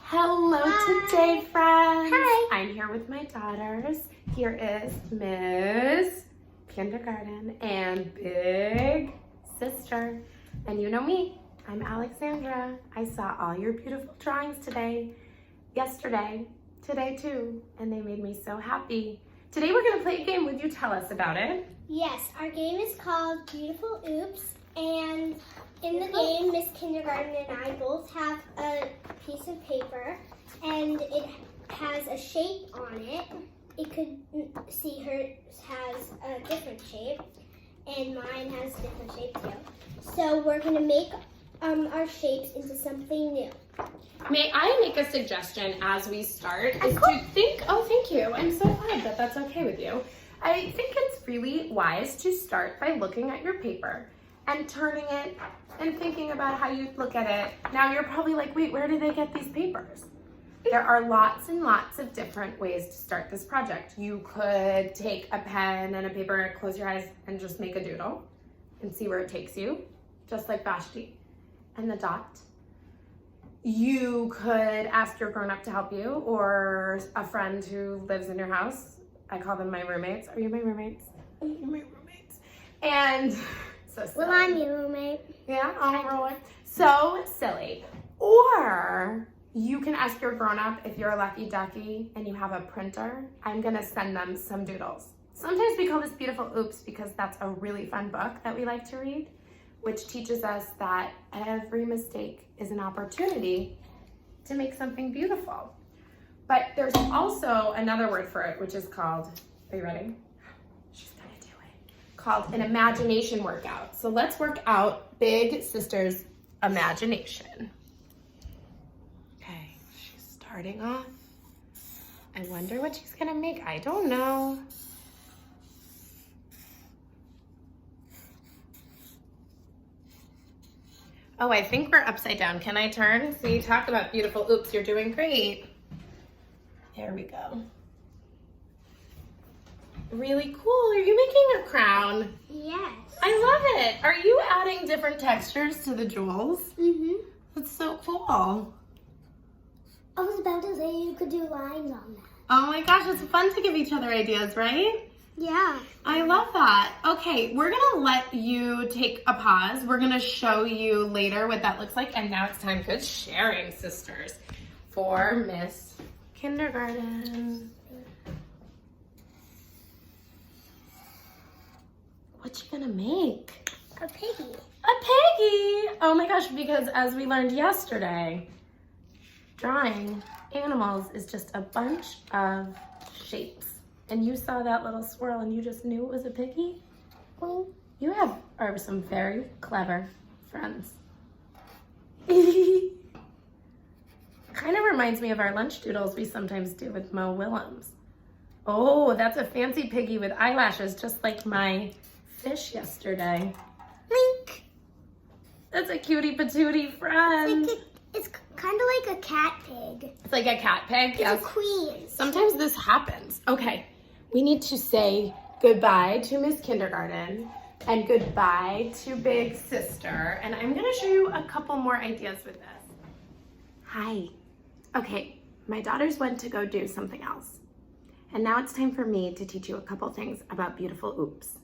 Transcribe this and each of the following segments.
Hello Hi. today, friends. Hi. I'm here with my daughters. Here is Miss Kindergarten and Big Sister. And you know me, I'm Alexandra. I saw all your beautiful drawings yesterday, today too, and they made me so happy. Today we're gonna play a game. Would you tell us about it? Yes, our game is called Beautiful Oops, and in the game, Miss Kindergarten and I both have a piece of paper, and it has a shape on it. It could see hers has a different shape, and mine has a different shape too. So we're gonna make our shapes into something new. May I make a suggestion as we start? Is to think, oh, thank you. I'm so glad that that's okay with you. I think it's really wise to start by looking at your paper and turning it and thinking about how you look at it. Now you're probably like, wait, where did they get these papers? There are lots and lots of different ways to start this project. You could take a pen and a paper, close your eyes, and just make a doodle and see where it takes you, just like Vashti and the dot. You could ask your grown-up to help you, or a friend who lives in your house. I call them my roommates. Are you my roommates? You're my roommates. And so silly. Well, I'm your roommate. Yeah, I'm rolling. So silly. Or you can ask your grown-up if you're a lucky ducky and you have a printer. I'm gonna send them some doodles. Sometimes we call this Beautiful Oops because that's a really fun book that we like to read, which teaches us that every mistake is an opportunity to make something beautiful. But there's also another word for it, which is called, are you ready? She's gonna do it. Called an imagination workout. So let's work out Big Sister's imagination. Okay, she's starting off. I wonder what she's gonna make. I don't know. Oh, I think we're upside down. Can I turn? So you talk about beautiful oops, you're doing great. There we go. Really cool. Are you making a crown? Yes. I love it. Are you adding different textures to the jewels? Mm-hmm. That's so cool. I was about to say you could do lines on that. Oh my gosh, it's fun to give each other ideas, right? Yeah. I love that. Okay, we're gonna let you take a pause. We're gonna show you later what that looks like. And now it's time for sharing, sisters, for Miss Kindergarten. What you gonna make? A piggy. A piggy! Oh my gosh, because as we learned yesterday, drawing animals is just a bunch of shapes. And you saw that little swirl and you just knew it was a piggy? Queen. You are some very clever friends. Kind of reminds me of our lunch doodles we sometimes do with Mo Willems. Oh, that's a fancy piggy with eyelashes, just like my fish yesterday. Link. That's a cutie patootie friend. It's kind of like a cat pig. It's like a cat pig, It's yes. a queen. Sometimes this happens. Okay, we need to say goodbye to Miss Kindergarten and goodbye to Big Sister. And I'm gonna show you a couple more ideas with this. Hi. Okay, my daughters went to go do something else. And now it's time for me to teach you a couple things about beautiful oops,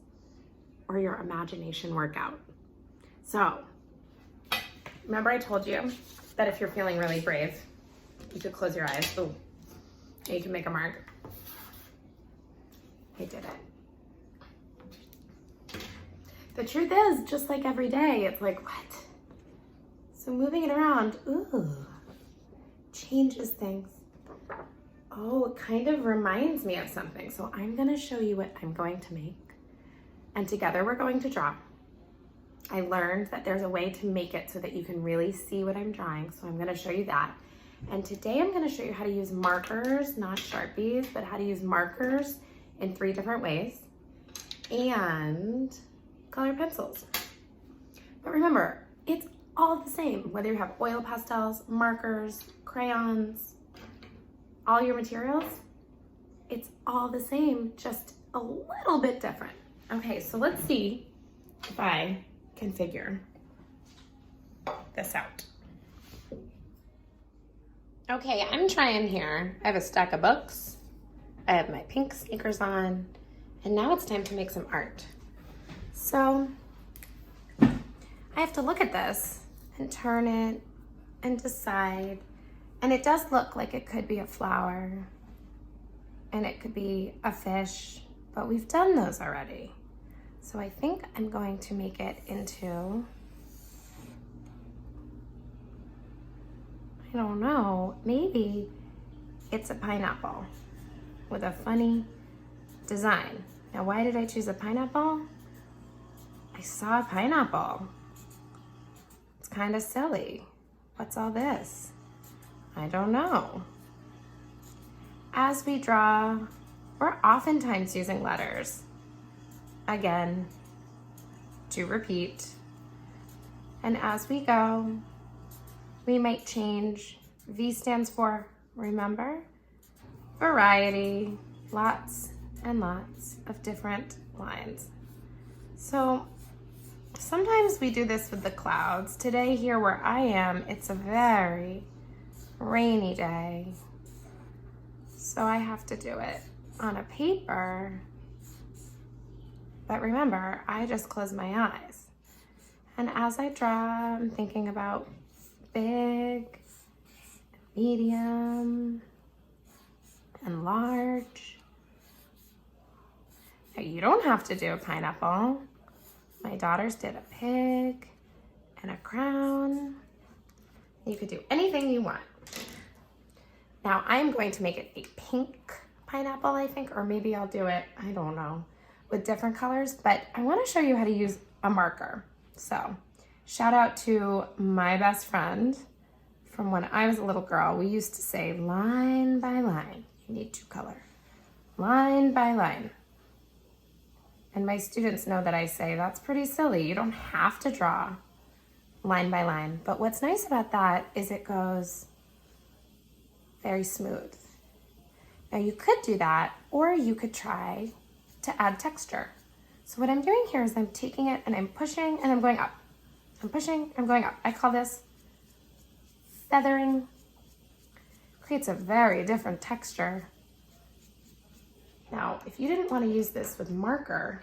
or your imagination workout. So, remember I told you that if you're feeling really brave, you could close your eyes. Oh, you can make a mark. I did it. The truth is, just like every day, it's like, what? So moving it around, ooh, changes things. Oh, it kind of reminds me of something. So I'm gonna show you what I'm going to make. And together we're going to draw. I learned that there's a way to make it so that you can really see what I'm drawing. So I'm gonna show you that. And today I'm gonna show you how to use markers, not Sharpies, but how to use markers in 3 different ways, and color pencils. But remember, it's all the same, whether you have oil pastels, markers, crayons, all your materials, it's all the same, just a little bit different. Okay, so let's see if I can figure this out. Okay, I'm trying here. I have a stack of books. I have my pink sneakers on. And now it's time to make some art. So I have to look at this and turn it and decide. And it does look like it could be a flower and it could be a fish, but we've done those already. So I think I'm going to make it into, I don't know, maybe it's a pineapple with a funny design. Now, why did I choose a pineapple? I saw a pineapple. It's kind of silly. What's all this? I don't know. As we draw, we're oftentimes using letters. Again, to repeat. And as we go, we might change. V stands for, remember? Variety, lots and lots of different lines. So sometimes we do this with the clouds. Today here where I am, it's a very rainy day. So I have to do it on a paper. But remember, I just close my eyes. And as I draw, I'm thinking about big, medium, and large. Now, you don't have to do a pineapple. My daughters did a pig and a crown. You could do anything you want. Now, I'm going to make it a pink pineapple, I think, or maybe I'll do it, I don't know, with different colors, but I want to show you how to use a marker. So, shout out to my best friend from when I was a little girl. We used to say line by line. You need to color. Line by line. And my students know that I say that's pretty silly. You don't have to draw line by line. But what's nice about that is it goes very smooth. Now you could do that, or you could try to add texture. So what I'm doing here is I'm taking it and I'm pushing and I'm going up. I'm pushing, I'm going up. I call this feathering. Creates a very different texture. Now, if you didn't want to use this with marker,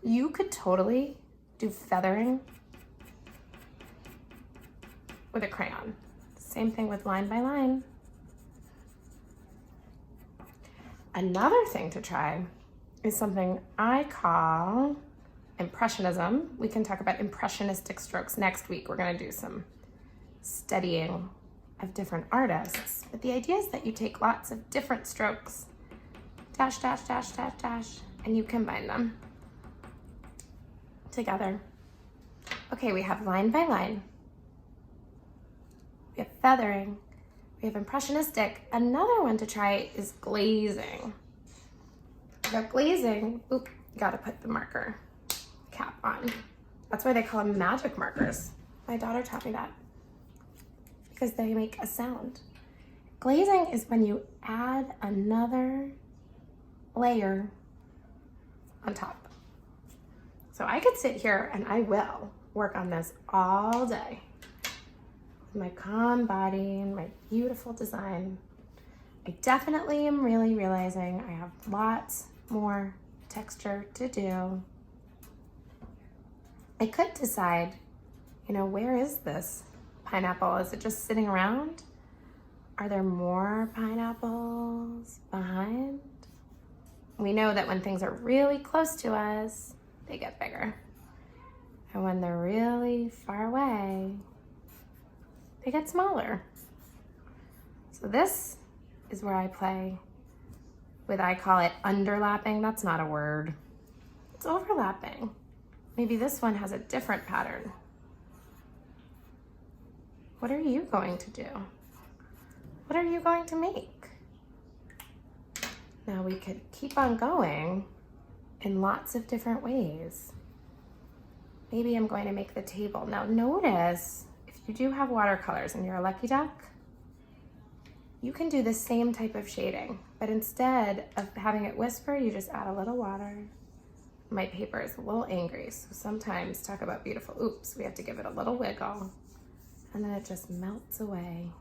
you could totally do feathering with a crayon. Same thing with line by line. Another thing to try is something I call Impressionism. We can talk about impressionistic strokes next week. We're going to do some studying of different artists. But the idea is that you take lots of different strokes, dash, dash, dash, dash, dash, and you combine them together. Okay, we have line by line. We have feathering. We have impressionistic. Another one to try is glazing. We got glazing. Oop, gotta put the marker cap on. That's why they call them magic markers. My daughter taught me that because they make a sound. Glazing is when you add another layer on top. So I could sit here and I will work on this all day. My calm body and my beautiful design. I definitely am really realizing I have lots more texture to do. I could decide, where is this pineapple? Is it just sitting around? Are there more pineapples behind? We know that when things are really close to us, they get bigger. And when they're really far away, they get smaller. So this is where I play with, I call it underlapping. That's not a word. It's overlapping. Maybe this one has a different pattern. What are you going to do? What are you going to make? Now we could keep on going in lots of different ways. Maybe I'm going to make the table. Now notice, if you do have watercolors and you're a lucky duck, you can do the same type of shading, but instead of having it whisper, you just add a little water. My paper is a little angry, so sometimes, talk about beautiful, oops, we have to give it a little wiggle, and then it just melts away.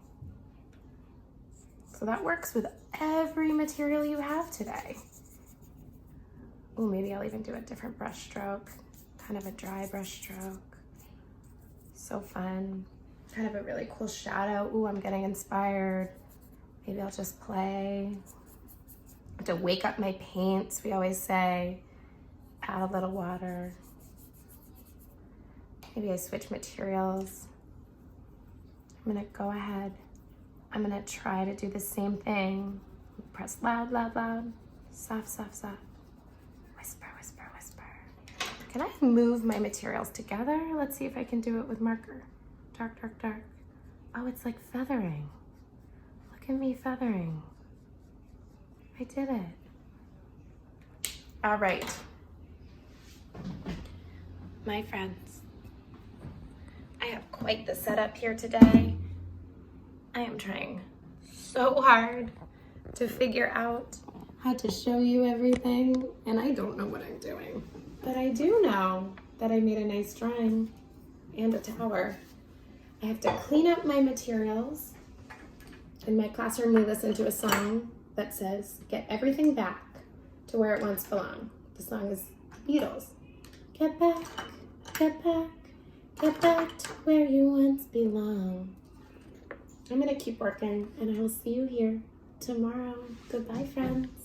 So that works with every material you have today. Oh, maybe I'll even do a different brush stroke, kind of a dry brush stroke. So fun. Kind of a really cool shadow. Ooh, I'm getting inspired. Maybe I'll just play. To wake up my paints, we always say. Add a little water. Maybe I switch materials. I'm gonna go ahead. I'm gonna try to do the same thing. Press loud, loud, loud. Soft, soft, soft. Whisper, whisper, whisper. Can I move my materials together? Let's see if I can do it with marker. Dark, dark, dark. Oh, it's like feathering. Look at me feathering. I did it. All right. My friends, I have quite the setup here today. I am trying so hard to figure out how to show you everything, and I don't know what I'm doing. But I do know that I made a nice drawing and a tower. I have to clean up my materials. In my classroom, we listen to a song that says, "Get everything back to where it once belonged." The song is the Beatles. Get back, get back, get back to where you once belong. I'm gonna keep working, and I will see you here tomorrow. Goodbye, friends.